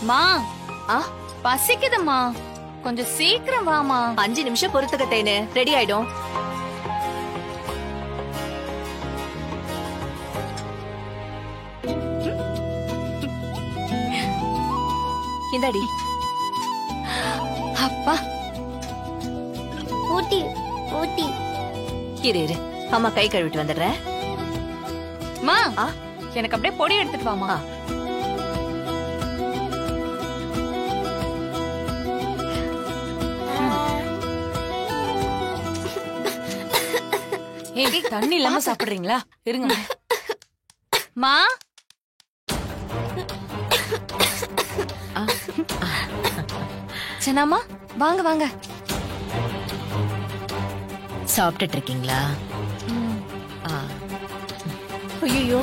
மா ஆ பசிக்குதுமா, கொஞ்சம் சீக்கிரம் வாமா. 5 நிமிஷம் பொறுத்துக்க தேனு, ரெடி ஆயிடும். இந்தாடி. அப்பா ஊட்டி ஊட்டி. இரு இரு, அம்மா கை கழுவிட்டு வந்துடுறேன். மா ஆ எனக்கு அப்படியே பொடி எடுத்துட்டு வாமா. ஆ. ஏய் தண்ணி இல்லாம சாப்பிடுறீங்களா? இருங்க. மா சனாமா வாங்க வாங்க. சாப்பிட்டுட்டு இருக்கீங்களா? ஐயோ,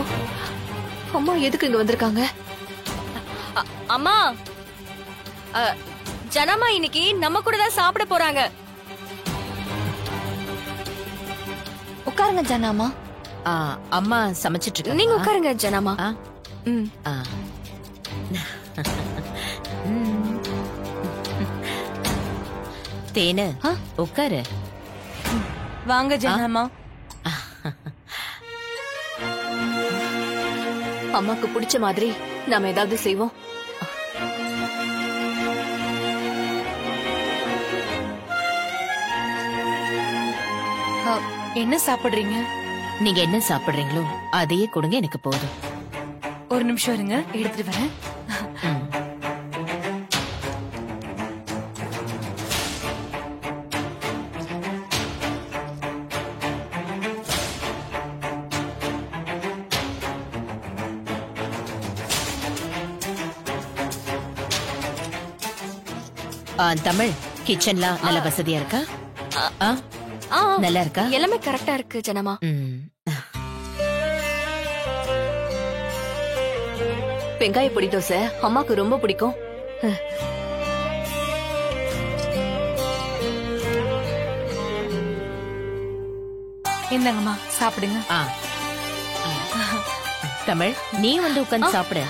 அம்மா எதுக்கு இங்க வந்திருக்காங்க? அம்மா, ஜனமா இன்னைக்கு நம்ம கூட தான் சாப்பிட போறாங்க. உட்காருங்க ஜனாமா. அம்மா சமைச்சிட்டு இருக்காங்க. நீங்க உட்காருங்க ஜனாமா. ஆ. ம். ஆ. தேனு உட்காரு. வாங்க ஜனாமா. அம்மாக்கு பிடிச்ச மாதிரி நாம ஏதாவது செய்வோம். என்ன சாப்பிடுறீங்க? நீங்க என்ன சாப்பிடுறீங்களோ அதையே கொடுங்க, எனக்கு போதும். ஒரு நிமிஷம் இருங்க, எடுத்துட்டு வரேன். தமிழ் கிச்சன்லாம் நல்ல வசதியா இருக்கா? நல்லா இருக்கா? எல்லாமே கரெக்டா இருக்கு ஜனமா. வெங்காய பொடி தோசை அம்மாக்கு ரொம்ப பிடிக்கும். இந்தாங்கம்மா சாப்பிடுங்க. தமிழ் நீ வந்து உட்கார்ந்து சாப்பிடு.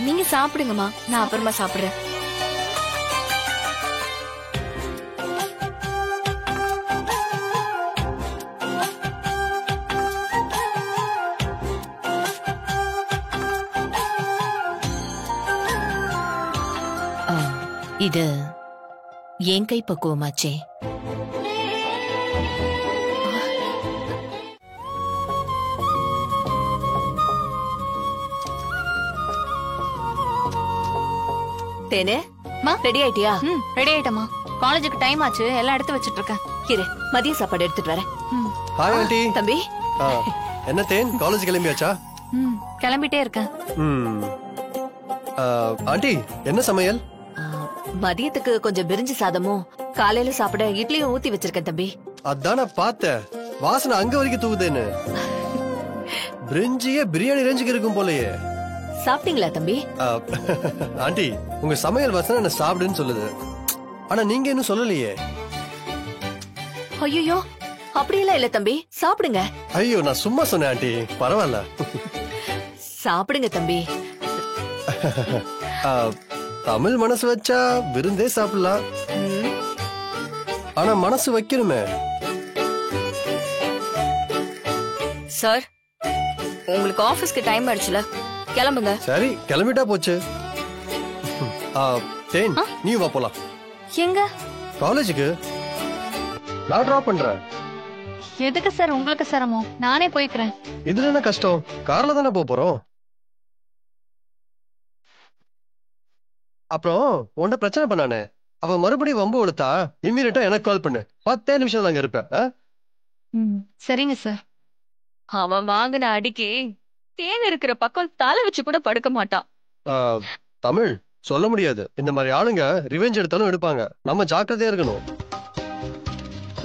நீங்க சாப்பிடுங்கம்மா, நான் அப்புறமா சாப்பிடுறேன். இது என் கை பக்குவமாச்சே. தேனே, ரெடி ஆயிட்டியா? ரெடி ஆயிட்டமா. காலேஜுக்கு டைம் ஆச்சு, எல்லாம் எடுத்து வச்சிட்டு இருக்கேன். இரு, மதிய சாப்பாடு எடுத்துட்டு வரேன். Hi aunty. தம்பி. என்ன தேன், காலேஜ் கிளம்பியாச்சா? கிளம்பிட்டே இருக்கேன். ஆண்டி என்ன சமையல்? மதியத்துக்கு கொஞ்சம் பிரிஞ்சு சாதமும் காலையில சாப்பிட இட்லியும் ஊத்தி வச்சிருக்கேன் தம்பி. அதான் நான் பார்த்தேன், வாசனை அங்க வரைக்கும் தூவுதேன்னு. பிரிஞ்சியே பிரியாணி ரேஞ்சுக்கு இருக்கும் போலயே. சாப்பிட்டீங்களா தம்பி? ஆண்டி உங்க சமையல் வாசனை என்ன சாப்பிடுன்னு சொல்லுது, ஆனா நீங்க இன்னும் சொல்லலையே. ஐயோ, அப்படியெல்லாம் இல்ல தம்பி, சாப்பிடுங்க. ஐயோ நான் சும்மா சொன்னேன் ஆண்டி, பரவாயில்ல. சாப்பிடுங்க தம்பி. தமிழ் மனசு வச்சா விருந்தே சாப்பிடலாம், ஆனா மனசு வைக்கணுமே. சார், உங்களுக்கு ஆபீஸ்க்கு டைம் ஆயிடுச்சுல, கிளம்புங்க. சரி கிளம்பிட்டா போச்சு. தேன் நீ வா போலாம். எங்க? காலேஜுக்கு. நான் டிராப் பண்றேன். எதுக்கு சார் உங்களுக்கு சிரமம்? நானே போய்க்கிறேன். இதுல என்ன கஷ்டம், கார்ல தானே போறோம். அப்புறம் உன்ட பிரச்சனை பண்ணானே, அவ மறுபடியும் வம்பு கொடுத்தா இம்மீடியட்டா எனக்கு கால் பண்ணு. 10 நிமிஷம் தாங்க இருப்பேன். சரிங்க சார். அவன் வாங்கின அடிக்கு தேன் இருக்கிற பக்கம் தலை வச்சு கூட படுக்க மாட்டான். தமிழ் சொல்ல முடியாது, இந்த மாதிரி ஆளுங்க ரிவெஞ்ச் எடுத்தாலும் எடுப்பாங்க, நம்ம ஜாக்கிரதையா இருக்கணும்.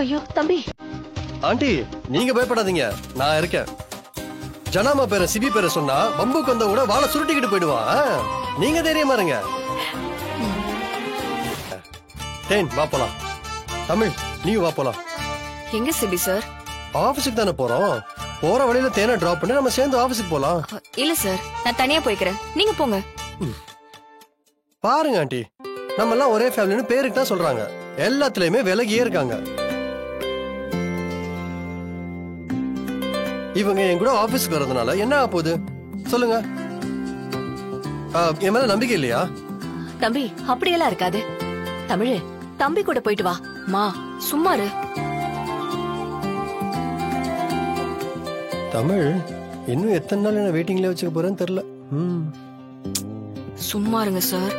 ஐயோ தம்பி. ஆண்டி நீங்க பயப்படாதீங்க, நான் இருக்கேன். ஜனாமா பேர சிபி பேர சொன்னா பம்புக்கு வந்த கூட வாழை சுருட்டிக்கிட்டு போயிடுவான். நீங்க தைரியமா இருங்க. தேன் வா போலாம். தமிழ் நீ வா போலாம். எங்க சிபி சார்? ஆபீஸுக்கு தானே போறோம், போற வழியில தேனை டிராப் பண்ணி நம்ம சேர்ந்து ஆபீஸுக்கு போலாம். இல்ல சார், நான் தனியா போய்க்கிறேன், நீங்க போங்க. பாருங்க ஆண்டி, நம்ம எல்லாம் ஒரே ஃபேமிலின்னு பேருக்கு தான் சொல்றாங்க, எல்லாத்துலயுமே விலகியே இருக்காங்க. இவங்க என் கூட ஆபீஸ்க்கு வர்றதுனால என்ன ஆக போகுது சொல்லுங்க? என் மேல நம்பிக்கை இல்லையா? தம்பி அப்படியெல்லாம் இருக்காது. தமிழ், தம்பி கூட போயிட்டு வா. மா சும்மா இரு. தமிழ் இன்னும் எத்தனை நாள் என்ன வெயிட்டிங்ல வச்சுக்க போறேன்னு தெரியல. சும்மா இருங்க சார்.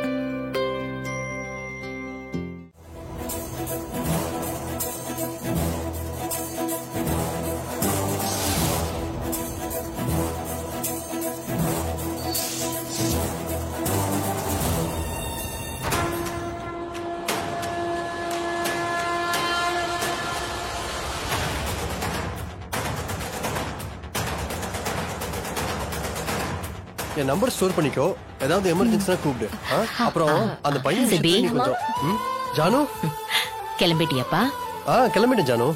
என் நம்பர் ஸ்டோர் பண்ணிக்கோ, ஏதாவது எமர்ஜென்சினா கூப்பிடு. அப்புறம் அந்த பையன் சிபி. கொஞ்சம் ஜானு கிளம்பிட்டியாப்பா? கிளம்பிட்டேன் ஜானு.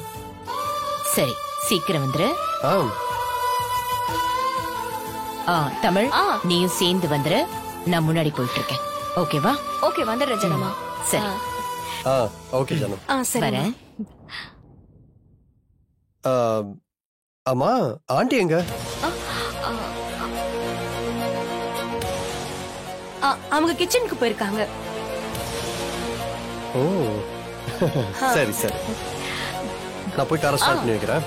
சரி, சீக்கிரம் வந்துரு. தமிழ், நீயும் சேர்ந்து வந்துரு. நான் முன்னாடி போயிட்டு இருக்கேன். ஓகேவா? ஓகே, வந்துடுறேன் ஜனமா. சரி. ஓகே ஜானு. வரேன். ஆமா, ஆண்டி எங்க? அவங்க கிச்சனுக்கு போயிருக்காங்க. ஓ சரி சரி, நான் போய் காரை ஸ்டார்ட் பண்ணி வைக்கிறேன்.